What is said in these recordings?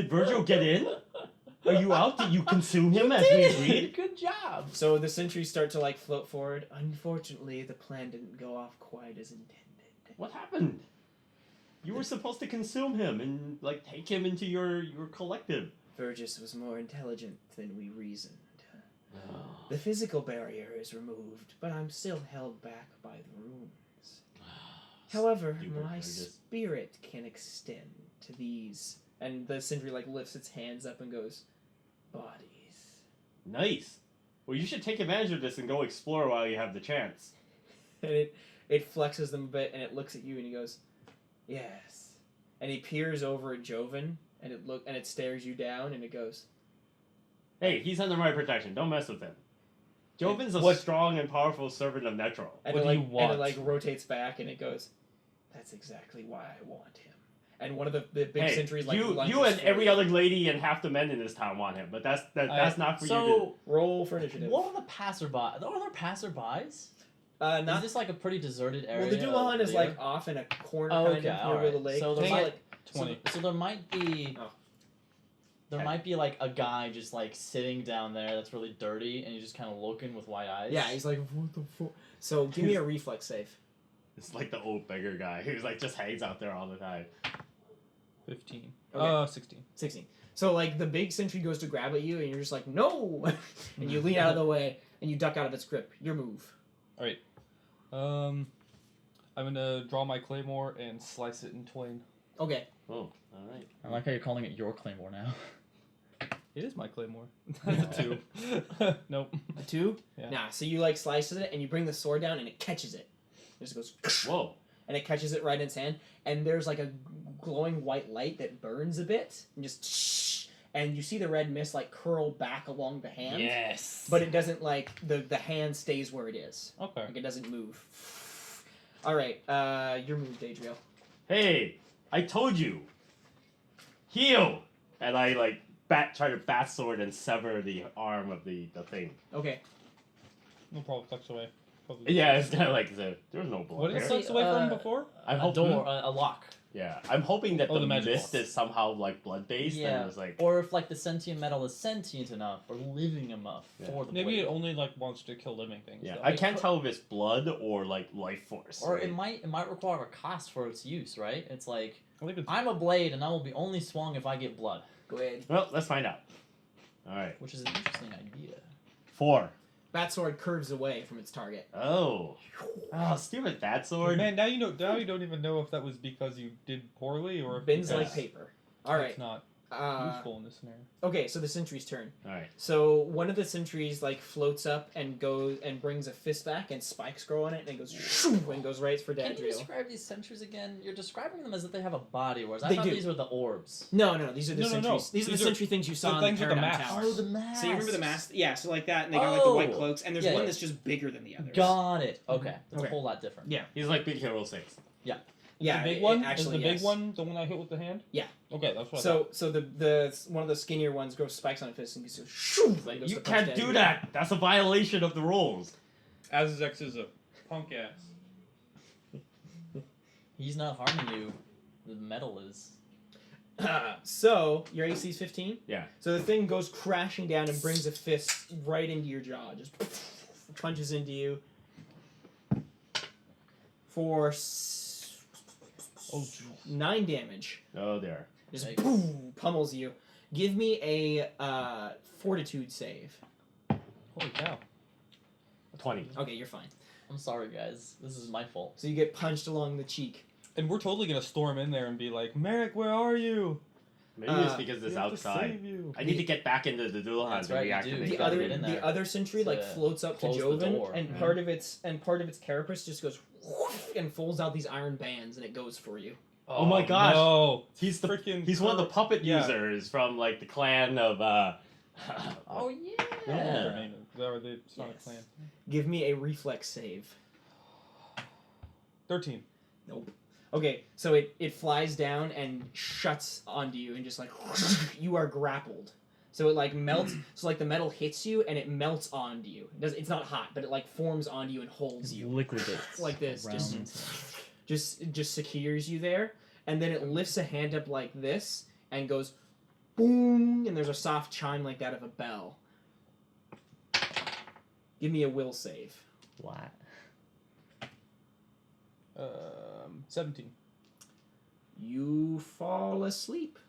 Did Virgil get in? Are you out? Did you consume him as we agreed? Good job. So the sentries start to like float forward. Unfortunately, the plan didn't go off quite as intended. What happened? You were supposed to consume him and like take him into your collective. Vergis was more intelligent than we reasoned. The physical barrier is removed, but I'm still held back by the runes. However, Stupid my Vergis. spirit can extend to these. And the sentry like lifts its hands up and goes, bodies. Nice. Well, you should take advantage of this and go explore while you have the chance. And it flexes them a bit, and it looks at you, and he goes, yes. And he peers over at Jovan, and it stares you down, and it goes, Hey, he's under my protection. Don't mess with him. Jovan's a What- strong and powerful servant of Netro. and What it do you like want? and it like rotates back, and it goes, that's exactly why I want him. And one of the big Hey, sentries like you lunges and every forward. other lady and half the men in this town want him, but that's not for you to... So, Roll for initiative. what are the passerby? Are there passerbys? Is Not this like a pretty deserted area? well. The Dulan is over like there? off in a corner Oh, kind okay, of near alright. the lake. So there Hang might- on, 20. So there might be. Oh. There Okay. might be like a guy just like sitting down there that's really dirty, and he's just kind of looking with wide eyes. yeah, he's like, what the fuck? So give me a reflex save. It's like the old beggar guy who's like just hangs out there all the time. 15. Okay. 16. 16. So like the big sentry goes to grab at you, and you're just like, no, and you lean out of the way, and you duck out of its grip. Your move. Alright. I'm gonna draw my claymore and slice it in twain. Okay. Oh, alright. I like how you're calling it your claymore now. It is my claymore. That's a 2. Nope. A 2? Yeah. Nah. So you like slices it, and you bring the sword down, and it catches it. It just goes, Whoa. and it catches it right in its hand, and there's like a glowing white light that burns a bit, and just, and you see the red mist like curl back along the hand. Yes. But it doesn't like the hand stays where it is. Okay. Like it doesn't move. All right, your move, Daedriel. Hey, I told you. Heal. And I like try to bat sword and sever the arm of the thing. Okay. No problem. Flex away. Probably. Yeah, it's kind of like there was no blood. What did it here. flex away from before? I'm A hoping. door, a lock. Yeah, I'm hoping that Oh, the the magic mist wall. is somehow like blood based Yeah. and it's like. Or if like the sentient metal is sentient enough or living enough Yeah. for the Maybe blade. it only like wants to kill living things. Yeah, though. I can't tell if it's blood or like life force. Or right? it might require a cost for its use, right? It's like I think it's I'm a blade and I will be only swung if I get blood, Go ahead. Well, let's find out. All right, which is an interesting idea. 4. Bat sword curves away from its target. Oh, stupid bat sword. Man, now you know. Now you don't even know if that was because you did poorly or if Bends because like paper. All right. It's not useful in this scenario. Okay, so the sentry's turn. All right. So one of the sentries like floats up and goes and brings a fist back, and spikes grow on it, and it goes shoo, and goes right for Can you Dadriel. describe these sentries again? You're describing them as if they have a body, whereas I They thought do. these were the orbs. No, these are the No, no, no. sentries. These are the These are sentry things you saw in the things with the Paradigm masks. Tower. Oh, the mask. So you remember the mask? Yeah, so like that, and they got like the white Oh. cloaks, and there's Yeah, one yeah. that's just bigger than the others. Got it. Okay, that's Okay. a whole lot different. Yeah. He's like Big Hero 6. Yeah, the big it one. actually, is the big yes. one the one I hit with the hand? Yeah. Okay, that's what. I So the one of the skinnier ones grows spikes on his fist and goes shoo, and goes You to punch can't do Dadriel. that. That's a violation of the rules. thought. Azazex is a punk ass. He's not harming you. The metal is. So your AC is 15. Yeah. So the thing goes crashing down and brings a fist right into your jaw, just punches into you for Oh, 9 damage. Oh, there. Just Yikes. boom, pummels you. Give me a fortitude save. holy cow! 20. Okay, you're fine. I'm sorry, guys. This is my fault. So you get punched along the cheek. And we're totally gonna storm in there and be like, Merek, where are you? Maybe it's because We it's have to outside. save you. I need to get back into the dual hands That's right, and you do. reactivate. You The gotta other get in the there. other sentry like To floats up to close the Jovan, door. and Mhm. part of its carapace just goes whoosh, and folds out these iron bands, and it goes for you. Oh my gosh. No. He's the Freaking He's one of the puppet yeah. users from like the clan of Oh yeah. I don't know what their name is. Or the Sonic Yes. Clan. Give me a reflex save. 13. Nope. Okay, so it flies down and shuts onto you and just like you are grappled. So it like melts. So like the metal hits you and it melts onto you. It's not hot, but it like forms onto you and holds you Liquidates. like this. around. Just secures you there, and then it lifts a hand up like this and goes boom, and there's a soft chime like that of a bell. Give me a will save. What? 17. You fall asleep.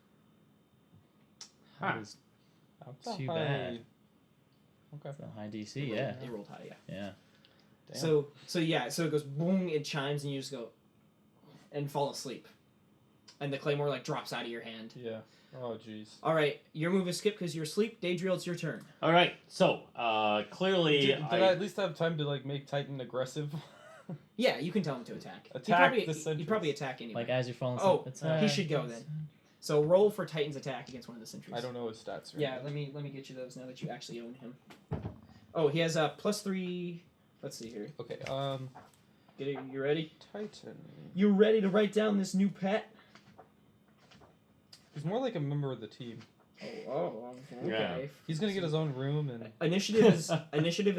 Huh. That was That's Too high. bad. Okay. a high DC, yeah. They rolled high, yeah. Yeah. Damn. So it goes boom, it chimes, and you just go and fall asleep. And the claymore like drops out of your hand. Yeah. Oh, jeez. All right, your move is skip because you're asleep. Daedriel, it's your turn. All right. So clearly, Did I at least have time to like make Titan aggressive? Yeah, you can tell him to attack. Attack he'd the probably, sentries. he'd probably attack anyway. Like as you're falling Oh, asleep. he should go then. So roll for Titan's attack against one of the sentries. I don't know his stats. Right Yeah, now. let me get you those now that you actually own him. Oh, he has a +3. Let's see here. Okay. You ready? Titan. You ready to write down this new pet? He's more like a member of the team. Oh, okay. Yeah. He's gonna get his own room and. Initiative is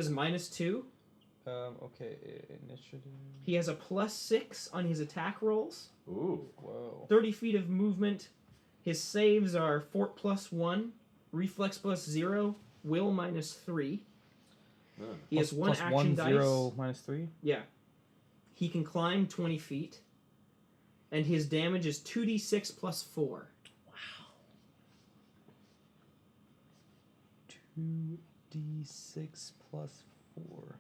-2. Okay. Initiative. He has a +6 on his attack rolls. Ooh. Whoa. 30 feet of movement. His saves are fort +1, reflex +0, will -3. He has one Plus action 1, dice. 0, -3. Yeah. He can climb 20 feet. And his damage is 2d6 +4. 2d6 plus 4.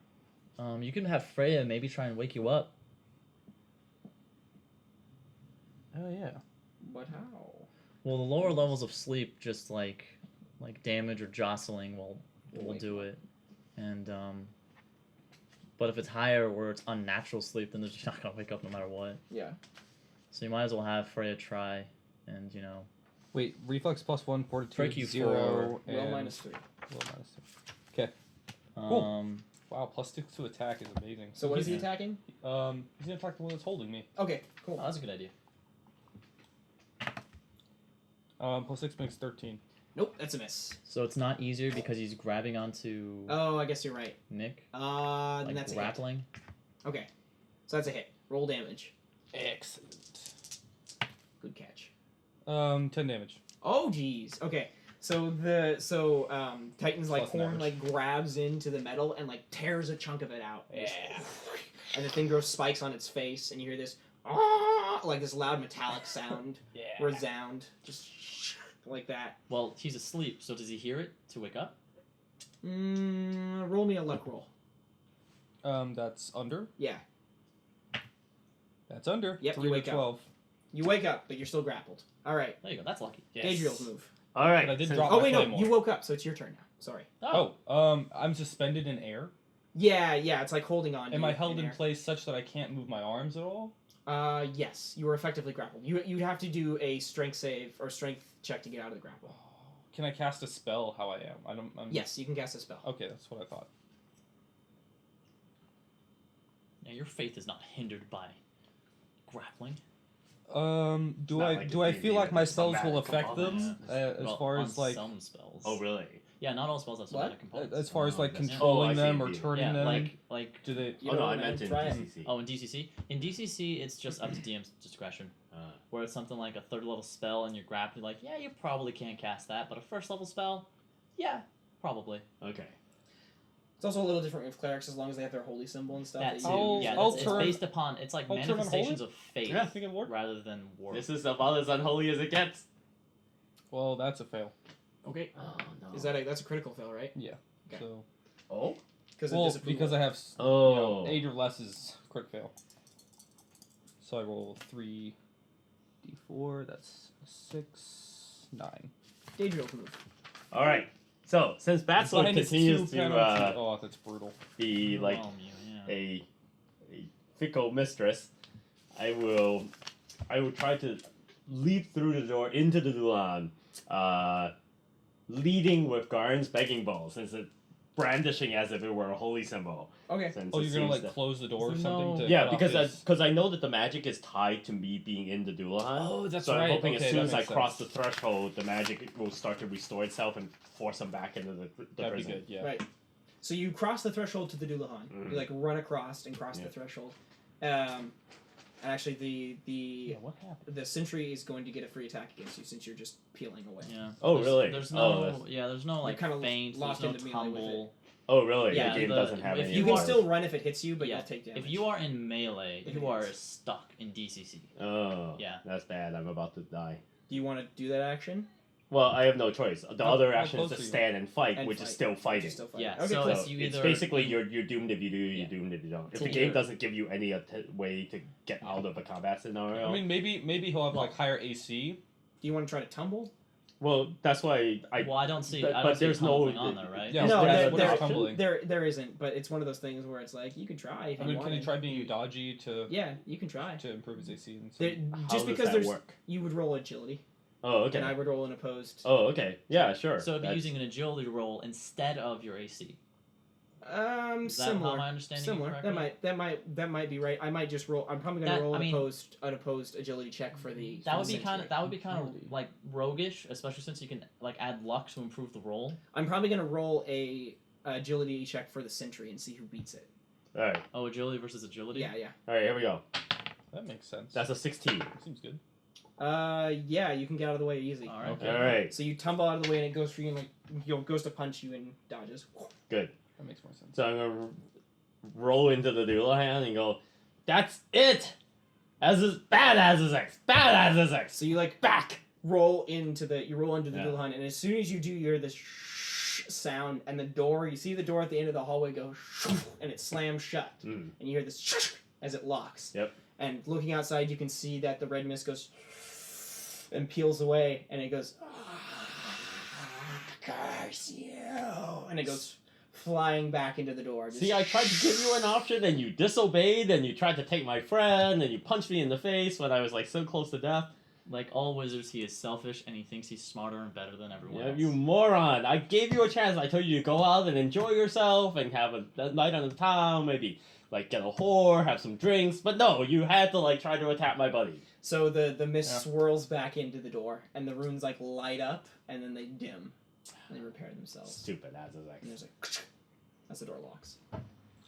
You can have Freya maybe try and wake you up. Oh yeah. But how? Well, the lower levels of sleep, just like damage or jostling, will do it. And but if it's higher or it's unnatural sleep, then they're just not gonna wake up no matter what. Yeah. So you might as well have Freya try, and Wait, reflex plus 1, fortitude Break you 0, Will and -3. will -3. um, Wow, +6 to attack is amazing. So what is he Yeah. attacking? He's gonna attack the one that's holding me. Okay, cool. Oh, that's a good idea. +6 makes 13. Nope, that's a miss. so it's not easier because he's grabbing onto Oh, I guess you're right. Nick, Then like that's a hit. grappling. Okay. So that's a hit. Roll damage. Excellent. Good catch. 10 damage. Oh, geez. Okay. So Titan's like Plus horn damage. like grabs into the metal and like tears a chunk of it out. Yeah. And the thing grows spikes on its face, and you hear this "Ah," like this loud metallic sound Yeah. resound, just like that. Well, he's asleep, so does he hear it to wake up? Roll me a luck roll. That's under. Yeah. That's under. Yep, 3 you to wake up. 12. You wake up, but you're still grappled. All right. There you go. That's lucky. Yes. Daedriel's move. All right. But I did since- drop Oh my wait, no, claymore. you woke up, so it's your turn now. Sorry. I'm suspended in air. Yeah, it's like holding on. to Am you I held in air. place such that I can't move my arms at all? Yes, you were effectively grappled. You'd have to do a strength save or strength check to get out of the grapple. Can I cast a spell how I am? Yes, you can cast a spell. Okay, that's what I thought. Now, your faith is not hindered by grappling. Do not I like do a I D&D feel like with my a spells will somatic affect them component. as Well, far on as like some spells. Oh really? Yeah, not all spells have somatic components. as far as like That's- controlling Oh, I see, them or indeed. turning Yeah, them? like Do they? You Oh no, know, I man, meant in try it. DCC. oh, in DCC. In DCC, it's just up to DM's discretion. Where it's something like a third level spell and you're grappling, like, yeah, you probably can't cast that, but a first level spell, yeah, probably. Okay. It's also a little different with clerics as long as they have their holy symbol and stuff. That that too. you- Yeah, I'll it's turn- based upon, it's like I'll turn manifestations unholy? of faith Yeah. Think it worked? rather than war. This is about as unholy as it gets. Well, that's a fail. Okay. Oh no. That's a critical fail, right? Yeah. Okay. So Oh. because I have Oh. 8 or less is crit fail. So I roll 3d4. That's 6, 9. Daedriel's move. All right. So since Batsword Minus continues 2 to penalty. Oh, that's brutal. be like Overwhelm you, yeah. a fickle mistress, I will try to leap through the door into the Dulan, leading with Garn's begging bowl, since it's brandishing as if it were a holy symbol. Okay. Since Oh, it you're gonna seems like close the door or No. something to yeah, cut off because his- I know that the magic is tied to me being in the Dulan. Oh, that's so I'm right. hoping Okay, as soon that as I makes cross the sense. threshold, the magic will start to restore itself and force him back into the That'd be prison. good. Yeah. Right. So you cross the threshold to the Dullahan. Mhm. You like run across and cross Yeah. the threshold. And actually, the Yeah, what happened? the sentry is going to get a free attack against you since you're just peeling away. Yeah. Oh, There's- really? There's Oh, no. that's- Yeah. There's no like kinda feint. There's locked no into melee with it. tumble. Oh, really? Yeah, the game the- doesn't have if any. You you can are- still run if it hits you, but Yeah, you'll take damage. If you are in melee, If you it are hits. stuck in DCC. Oh, Yeah. that's bad. I'm about to die. Do you want to do that action? Well, I have no choice. The How- other how action is close to are you? stand and fight, And which fight. is still fighting. Still fighting. Yeah, Okay, so cool. it's you It's either basically you're doomed if you do, you're Yeah. doomed if you don't. If So the game you're- doesn't give you any way to get out of a combat scenario, I mean, maybe he'll have like higher AC. Do you want to try to tumble? well, that's why I. Well, I don't see. but- I but don't see there's a no- thing on there, right? Yeah, No, what there- is there- tumbling? There isn't, but it's one of those things where it's like you can try if I you mean, want. can he try being dodgy to Yeah, you can try. improve his AC? And There, How just does because that there's work? you would roll agility, Oh, okay. and I would roll an opposed. Oh, okay. Yeah, sure. So it'd be That's- using an agility roll instead of your AC. Is that Similar. how my understanding Similar. it correctly? That might be right. I might just roll. I'm probably gonna That- roll I mean- an opposed agility check for the. That for would the be kind sentry. of like Probably. roguish, especially since you can like add luck to improve the roll. I'm probably gonna roll a agility check for the sentry and see who beats it. All right. Oh, agility versus agility. Yeah, yeah. All right. Here we go. that makes sense. That's a 16. Seems good. Yeah, you can get out of the way easy. All right. Okay. All right. So you tumble out of the way and it goes for you and like goes to punch you and dodges. Good. That makes more sense. So I'm gonna roll into the Doulahan and go. That's it. As is bad as is X. Bad as is X. So you like Back. roll into the Yeah. Dullahan, and as soon as you do, you hear this sound, and the door. You see the door at the end of the hallway go, and it slams shut, Mm. and you hear this as it locks. Yep. And looking outside, you can see that the red mist goes and peels away, and it goes, curse you, and it goes flying back into the door. See, I tried to give you an option, and you disobeyed, and you tried to take my friend, and you punched me in the face when I was like so close to death. Like all wizards, he is selfish and he thinks he's smarter and better than everyone Yeah, else. you moron! I gave you a chance. I told you to go out and enjoy yourself and have a night on the town, maybe like get a whore, have some drinks. But no, you had to like try to attack my buddy. So the mist Yeah. swirls back into the door, and the runes like light up, and then they dim, and they repair themselves. Stupid as is And there's like, as the door locks.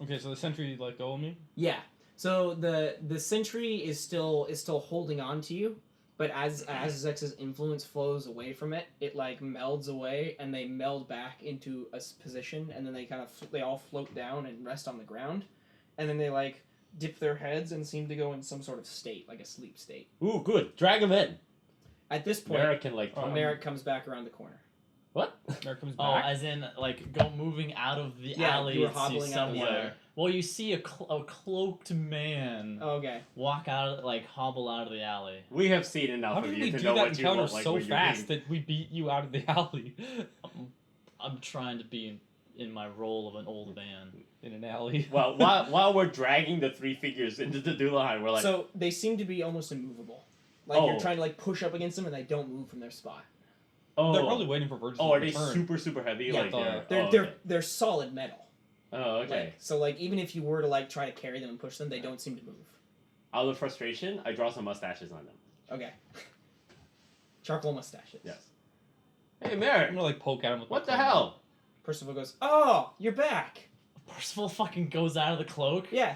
Okay, so the sentry let go of me. Yeah. So the sentry is still holding on to you, but as Zex's influence flows away from it, it like melds away, and they meld back into a position, and then they all float down and rest on the ground, and then they like dip their heads and seem to go in some sort of state, like a sleep state. Ooh, good. Drag him in. At this point, Merek can like. Merek comes back around the corner. What? There comes Oh, back. as in like go moving out of the Yeah, alley you were to hobbling out of the somewhere. alley. Well, you see a cloaked man Okay. walk out, like hobble out of the alley. We have seen enough How of did you we to do know that what you encounter look like so when you're fast being- that we beat you out of the alley I'm trying to be in my role of an old man. in an alley? Well, while we're dragging the three figures into the Doulahan, we're like, So they seem to be almost immovable. Like Oh. you're trying to like push up against them, and they don't move from their spot. oh, They're probably waiting for Vergis oh, to are they return. super heavy? Yeah, like They're oh, they're okay. they're solid metal. Oh, okay. Like, so like even if you were to like try to carry them and push them, they don't seem to move. Out of frustration, I draw some mustaches on them. Okay. Charcoal mustaches. Yes. Hey, I'm Merek, gonna like poke at him with what my the claymore. hell? Percival goes, "Oh, you're back." Percival fucking goes out of the cloak. Yeah.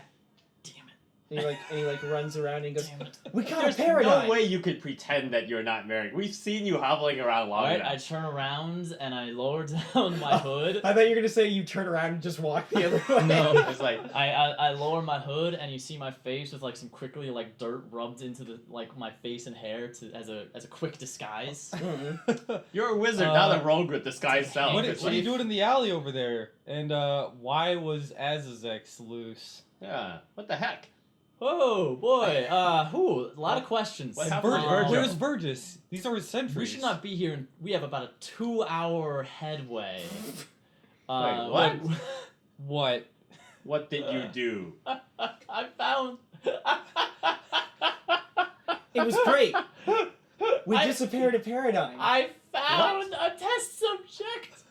Damn it. And he like runs around and he goes, Damn it. "We got a There's paradigm." no way you could pretend that you're not Merek. We've seen you hobbling around long Alright, enough. I turn around and I lower down my hood. I thought you were gonna say you turn around and just walk the other way. No. It's like, I lower my hood and you see my face with like some quickly like dirt rubbed into the like my face and hair to as a quick disguise. Mhm. you're a wizard, not a rogue with disguised self. What What, It's what are you like- doing in the alley over there? And why was Azazex loose? Yeah, what the heck? Oh boy, a lot of questions. What And happened to Virgil? Where's Vergis? These are his sentries. We should not be here. We have about a 2-hour headway. Wait, what? What? What did you do? I found. It was great. We I- disappeared a paradigm. I found a test subject.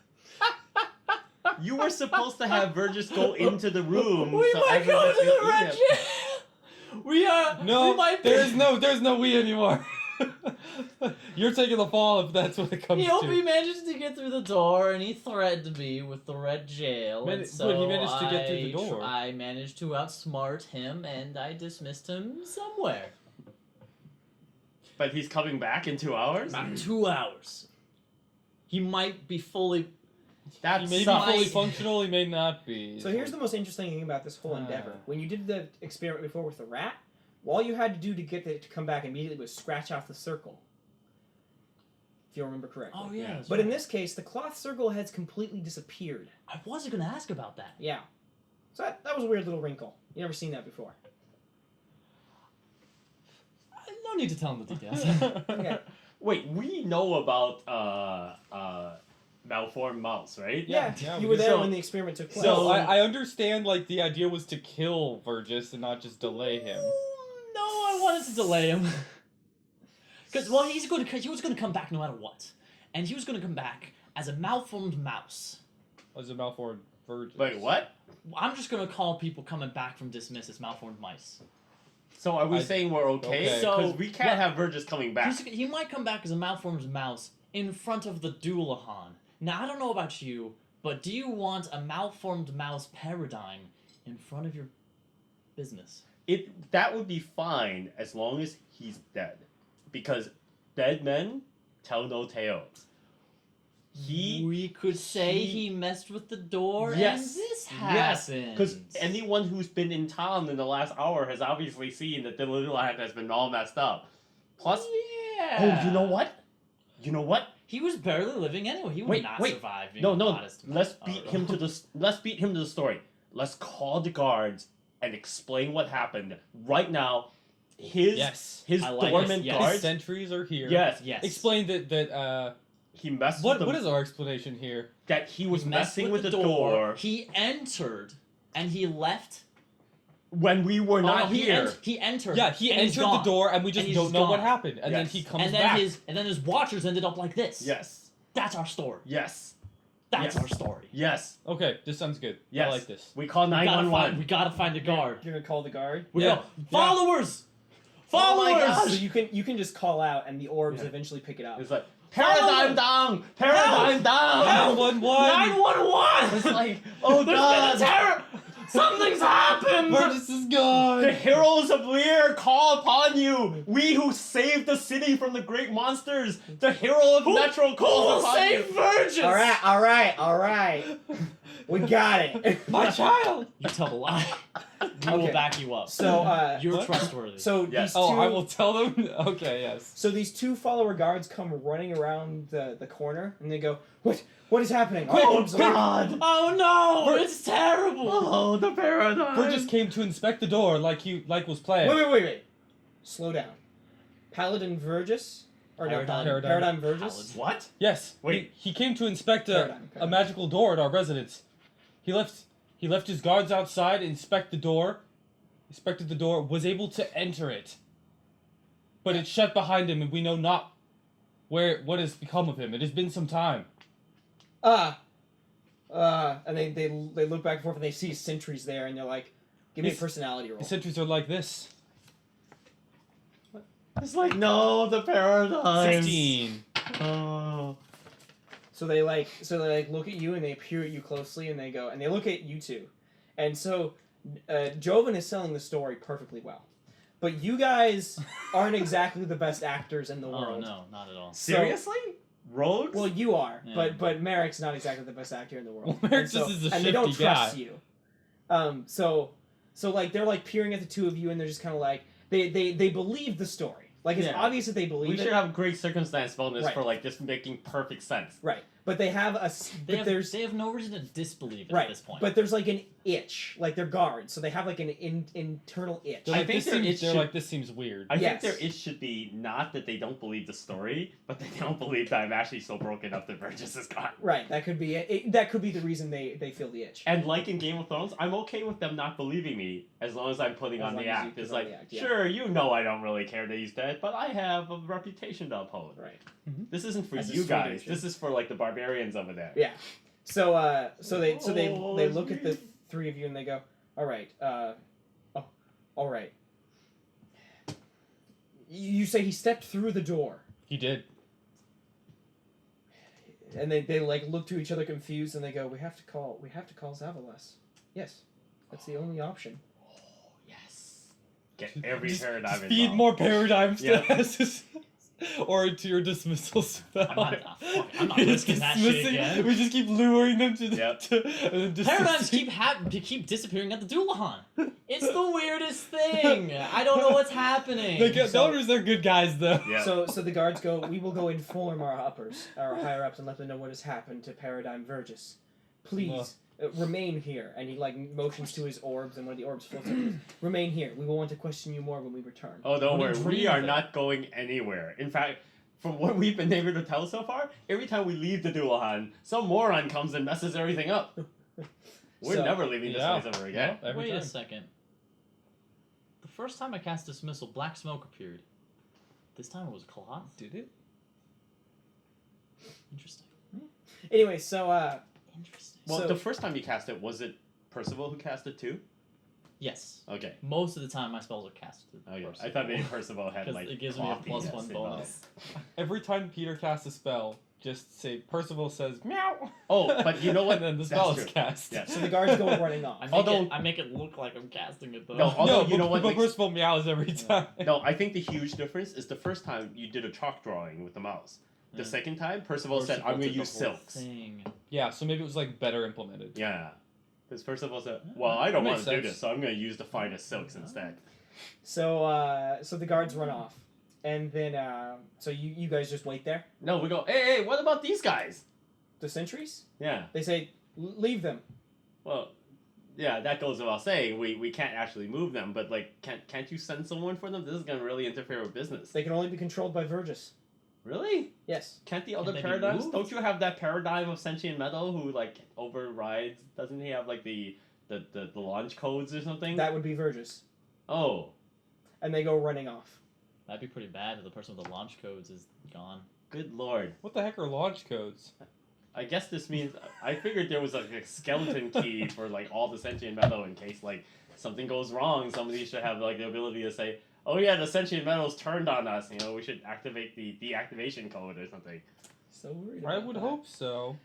You were supposed to have Vergis go into the room. We so might go everyone to the could red eat him. jail. We are. No, We might be. there's no we anymore. You're taking the fall if that's what it comes He to. manages to get through the door, and he threatened me with the red jail. But And he so managed to get through the door. I managed to outsmart him, and I dismissed him somewhere. But he's coming back in 2 hours? About 2 hours. He might be fully. That He may be sucks. fully functional, he may not be. So here's the most interesting thing about this whole endeavor. Ah. When you did the experiment before with the rat, all you had to do to get it to come back immediately was scratch off the circle. If you remember correctly. Oh yeah. that's But right. in this case, the cloth circle has completely disappeared. I wasn't gonna ask about that. Yeah. So that was a weird little wrinkle. You never seen that before. No need to tell him the details. Okay. Wait, we know about malformed mouse, right? Yeah, yeah, you were there so- when the experiment took place. So So- I understand like the idea was to kill Vergis and not just delay him. No, I wanted to delay him. Because well, he was gonna come back no matter what, and he was gonna come back as a malformed mouse. As a malformed Vergis. Wait, what? I'm just gonna call people coming back from dismiss as malformed mice. So are we I- saying we're okay? Okay. Because So, we can't have Vergis coming back. He might come back as a malformed mouse in front of the Doulahan. Now I don't know about you, but do you want a malformed mouse paradigm in front of your business? That would be fine as long as he's dead. Because dead men tell no tales. We could say he- he messed with the door Yes. and this Yes, happened. because anyone who's been in town in the last hour has obviously seen that the little hat has been all messed up. Plus, yeah. oh, you know what? You know what? He was barely living anyway. He would Wait, not wait. survive being No, the no. hottest Let's mouse. beat him to the. Let's beat him to the story. Let's call the guards and explain what happened right now. His Yes. his I like dormant it, yes. His guards. sentries are here. Yes, Yes. Explain that he messed what with what the, is our explanation here? that he was He messed messing with the door He entered and he left. when we were not oh, no, here. He entered. Yeah, he and he's entered the gone. door and we just And he's don't just know what gone. happened. And then Yes. he comes And then back. his watchers ended up like this. Yes, That's our story. yes, That's Yes. our story. yes, Okay, this sounds good. yes. I like this. We call We gotta 911. we gotta find a guard. You're gonna call the guard. We Yeah. go, followers. Oh my Followers. gosh. So you can just call out, and the orbs Yeah. eventually pick it up. It's like paradigm down, paradigm down. 911. 911. It's like, oh There's god. been a terror. Something's happened. Vergis is gone. The heroes of Lear call upon you! We who saved the city from the great monsters! The hero of Metro Who calls will upon save you! virgins? All right. We got it. My child. You tell a lie. We will Okay. back you up. So You're What? trustworthy. so Yes. these two. Oh, I will tell them. Okay, yes. So these two follower guards come running around the corner, and they go, What is happening? Quick, Oh quick." god! Oh no! It's terrible. Oh, the paradigm! Vergis came to inspect the door like was planned. Wait. Slow down. Paladin Vergis? Or no, Paradigm. Paradigm Vergis? What? Yes. Wait. He came to inspect Paradigm. a magical door at our residence. He left his guards outside, inspected the door, was able to enter it. But it's shut behind him and we know not what has become of him. It has been some time. And they look back and forth and they see sentries there and they're like, give me a His- personality roll. The sentries are like this. It's like, no, the paradigm! 16. Oh. So they look at you and they peer at you closely and they look at you two. And so Jovan is selling the story perfectly well. But you guys aren't exactly the best actors in the Oh world. no, not at all. Seriously? Rogues? Well, you are, Yeah. but Merek's not exactly the best actor in the world. Well, Merek And so- just is a and they don't shifty trust guy. you. So like they're like peering at the two of you, and they're just kind of like they believe the story. Like it's Yeah. obvious that they believe we it. should have great circumstance bonus Right. for like just making perfect sense. Right, but they have They have no reason to disbelieve it right, at this point. but there's like an itch, like they're guards, so they have like an internal itch. They're I like, think this there seems, is they're should- like, this seems weird. I Yes. think there should be not that they don't believe the story, but they don't believe that I'm actually so broken up that Vergis is gone. Right, that could be it. That could be the reason they feel the itch. And like in Game of Thrones, I'm okay with them not believing me as long as I'm putting As on long the as you act. put It's on like, the act, yeah. sure, you know I don't really care that he's dead, but I have a reputation to uphold. Right. This isn't for As a you sweet guys. agent. This is for like the barbarians over there. Yeah. So they Oh, look at the sweet. three of you and they go, all right, all right. You say he stepped through the door. He did. And they like look to each other confused, and they go, "We have to call Zavalas. Yes, that's the only option." Yes. Get every paradigm Just feed involved. more paradigms Yeah. to Essus. Or into your dismissal spell. I'm not risking that shit Dismissing- again. We just keep luring them to the Yep. and then Paradigms dismissing. keep disappearing at the Doulahan. It's the weirdest thing. I don't know what's happening. The So- donors are good guys though. Yeah. So the guards go, "We will go inform our higher ups, and let them know what has happened to Paradigm Vergis. Please remain here." And he like motions to his orbs, and one of the orbs floats up. And goes, "Remain here. We will want to question you more when we return." Oh, don't What a worry. dream We are thing. not going anywhere. In fact, from what we've been able to tell so far, every time we leave the Dualahan, some moron comes and messes everything up. We're So- never leaving this Yeah. place ever again. Every Wait time. a second. The first time I cast Dismissal, black smoke appeared. This time it was cloth? Did it? Interesting. Anyway, so Interesting. Well, So- the first time you cast it, was it Percival who cast it too? Yes. Okay. Most of the time my spells are casted. Oh yeah. first. I thought maybe Percival had 'Cause like it gives me a coffee plus that's one involved. bonus. Every time Peter casts a spell, just say Percival says meow. Oh, but you know what? And then the That's spell is true. cast. Yeah. so the guards go running off. I make it look like I'm casting it though. No, although you know what But makes- Percival meows every time. No, I think the huge difference is the first time you did a chalk drawing with the mouse. The Yeah. second time, Percival said, "I'm going to did the use whole silks." thing. Yeah, so maybe it was like better implemented. Yeah. Because Percival said, Yeah, "Well, I don't that want makes to do sense. this, so I'm going to use the finest silks instead." So the guards run off, and then so you guys just wait there. No, we go, hey, what about these guys? The sentries, Yeah. they say, "Leave them." Well, yeah, that goes without saying. We can't actually move them, but like, can't you send someone for them? This is going to really interfere with business. They can only be controlled by Vergis. Really? Yes. Can't the other they be paradigms? moved? Don't you have that paradigm of sentient metal who like overrides? Doesn't he have like the launch codes or something? That would be Vergis. Oh, And they go running off. That'd be pretty bad if the person with the launch codes is gone. good lord. What the heck are launch codes? I guess this means I figured there was like a skeleton key for like all the sentient metal in case like something goes wrong. Somebody should have like the ability to say, "Oh yeah, the sentient metal's turned on us. You know, we should activate the deactivation code or something." So worried. I about would that. hope so.